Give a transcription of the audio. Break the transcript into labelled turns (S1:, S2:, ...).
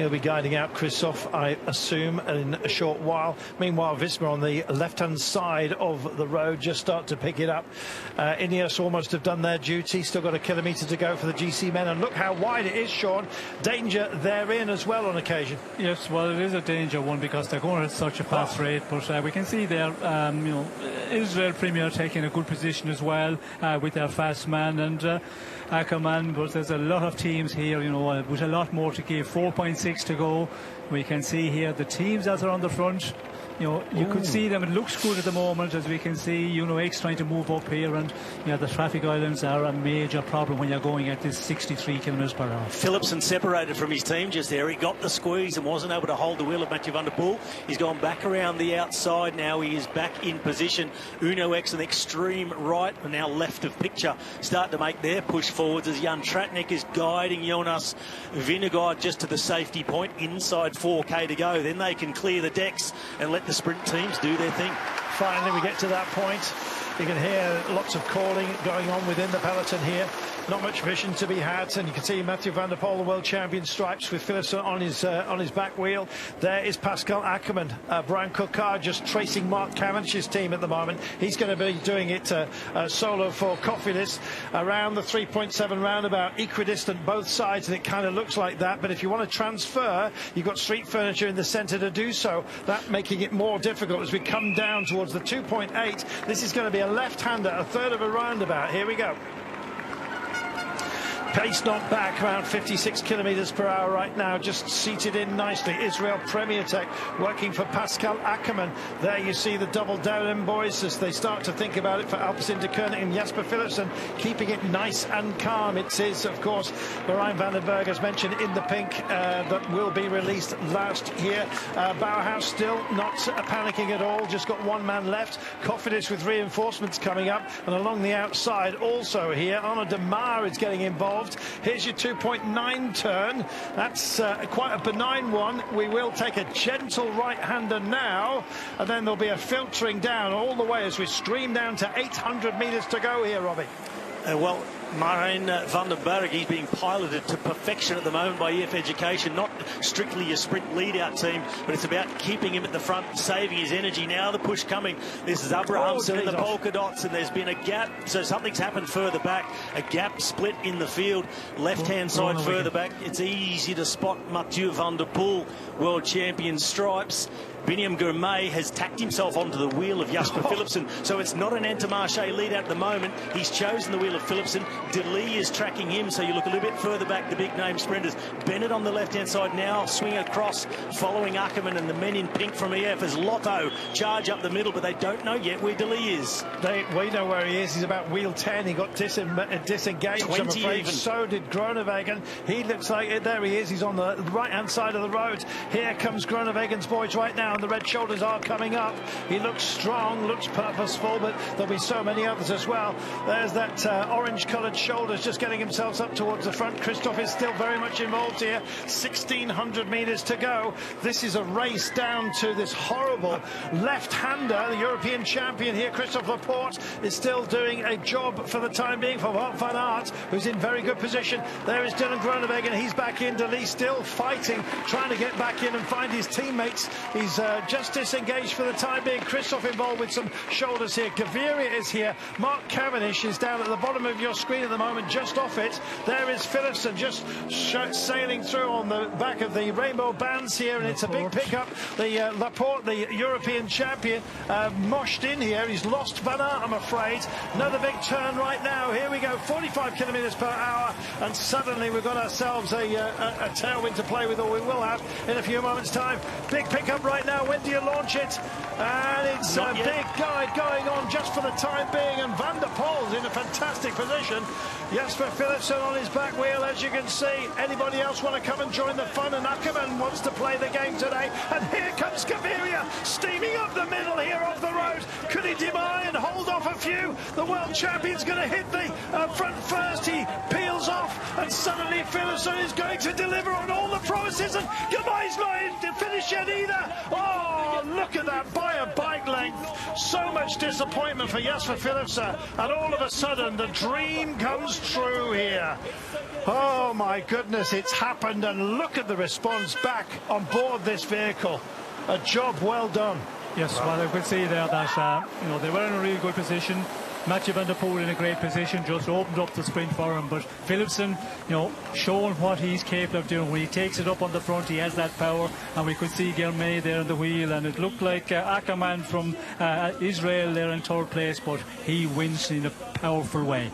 S1: He'll be guiding out Christophe, I assume, in a short while. Meanwhile, Visma on the left-hand side of the road just start to pick it up. Ineos almost have done their duty. Still got a kilometre to go for the GC men. And look how wide it is, Sean. Danger therein as well on occasion.
S2: Yes, well, it is a danger one because they're going at such a fast rate. But we can see there, you know, Israel Premier taking a good position as well with their fast man and Ackermann. But there's a lot of teams here, you know, with a lot more to give. 4.6 to go. We can see here the teams that are on the front. You know, you could see them. It looks good at the moment, as we can see. UNOX trying to move up here, and you know, the traffic islands are a major problem when you're going at this 63 kilometres per hour.
S3: Philipsen separated from his team just there. He got the squeeze and wasn't able to hold the wheel of Mathieu van der Poel. He's gone back around the outside. Now he is back in position. UNOX and extreme right and now left of picture start to make their push forwards as Jan Tratnik is guiding Jonas Vingegaard just to the safety point. Inside 4k to go. Then they can clear the decks and let the sprint teams do their thing.
S1: Finally, we get to that point. You can hear lots of calling going on within the peloton here. Not much vision to be had, and you can see Mathieu van der Poel, the world champion, stripes with Philipsen on his back wheel. There is Pascal Ackermann. Brian Coquard just tracing Mark Cavendish's team at the moment. He's going to be doing it solo for Cofidis around the 3.7 roundabout, equidistant both sides, and it kind of looks like that. But if you want to transfer, you've got street furniture in the centre to do so. That making it more difficult as we come down towards the 2.8. This is going to be a left-hander, a third of a roundabout. Here we go. Pace not back, around 56 kilometres per hour right now, just seated in nicely. Israel Premier Tech working for Pascal Ackermann. There you see the double down boys as they start to think about it for Alpecin-Deceuninck and Jasper Philipsen, keeping it nice and calm. It is, of course, Bahrain Vandenberg, as mentioned, in the pink, that will be released last year. Bauhaus still not panicking at all, just got one man left. Cofidis with reinforcements coming up, and along the outside also here, Arnaud Demar is getting involved. Here's your 2.9 turn. That's quite a benign one. We will take a gentle right-hander now, and then there'll be a filtering down all the way as we stream down to 800 metres to go here, Robbie.
S3: Well, Bahrain Vandenberg, he's being piloted to perfection at the moment by EF Education. Not strictly a sprint lead-out team, but it's about keeping him at the front, saving his energy. Now the push coming. This is Abrahamsen in the polka dots, and there's been a gap. So something's happened further back. A gap split in the field. Left-hand side further back. It's easy to spot Mathieu van der Poel, world champion stripes. Biniam Gourmet has tacked himself onto the wheel of Jasper Philipsen, so it's not an Intermarché lead out at the moment. He's chosen the wheel of Philipsen. De Lee is tracking him, so you look a little bit further back, the big name sprinters. Bennett on the left-hand side now, swing across, following Ackermann and the men in pink from EF as Lotto charge up the middle, but they don't know yet where De Lee is.
S1: We know where he is. He's about wheel 10. He got disengaged, I'm afraid. Even. So did Groenewegen. He looks like it. There he is. He's on the right-hand side of the road. Here comes Groenewegen's boys right now, and the red shoulders are coming up. He looks strong, looks purposeful, but there'll be so many others as well. There's that orange-coloured shoulders just getting himself up towards the front. Christophe is still very much involved here. 1,600 metres to go. This is a race down to this horrible left-hander. The European champion here, Christophe Laporte, is still doing a job for the time being for Wout van Aert, who's in very good position. There is Dylan Groenewegen. He's back in. De Lee still fighting, trying to get back in and find his teammates. He's just disengaged for the time being. Christophe involved with some shoulders here. Gaviria is here. Mark Cavendish is down at the bottom of your screen at the moment, just off it. There is Philipsen just sailing through on the back of the rainbow bands here, and it's a big pickup. The Laporte, the European champion, moshed in here. He's lost Van Aert, I'm afraid. Another big turn right now. Here we go, 45 kilometres per hour, and suddenly we've got ourselves a tailwind to play with, or we will have in a few moments' time. Big pickup right now. When do you launch it? And it's a big guide going on just for the time being, and Van der Poel's in a fantastic position. Jasper Philipsen on his back wheel, as you can see. Anybody else want to come and join the fun? And Ackermann wants to play the game today. And here comes Gaviria, steaming up the middle here off the road. Could he deny and hold off a few? The world champion's going to hit the front first. He peels off, and suddenly Philipsen is going to deliver on all the promises. And Gumai's not in to finish yet either. Oh, look at that, by a bike length. So much disappointment for Jasper Philipsen, and all of a sudden the dream comes true here. Oh my goodness, it's happened, and look at the response back on board this vehicle. A job well done.
S2: Yes, well, I could see there that they were in a really good position. Mathieu van der Poel in a great position, just opened up the sprint for him. But Philipsen, showing what he's capable of doing. When he takes it up on the front, he has that power. And we could see Germain there in the wheel, and it looked like Ackermann from Israel there in third place, but he wins in a powerful way.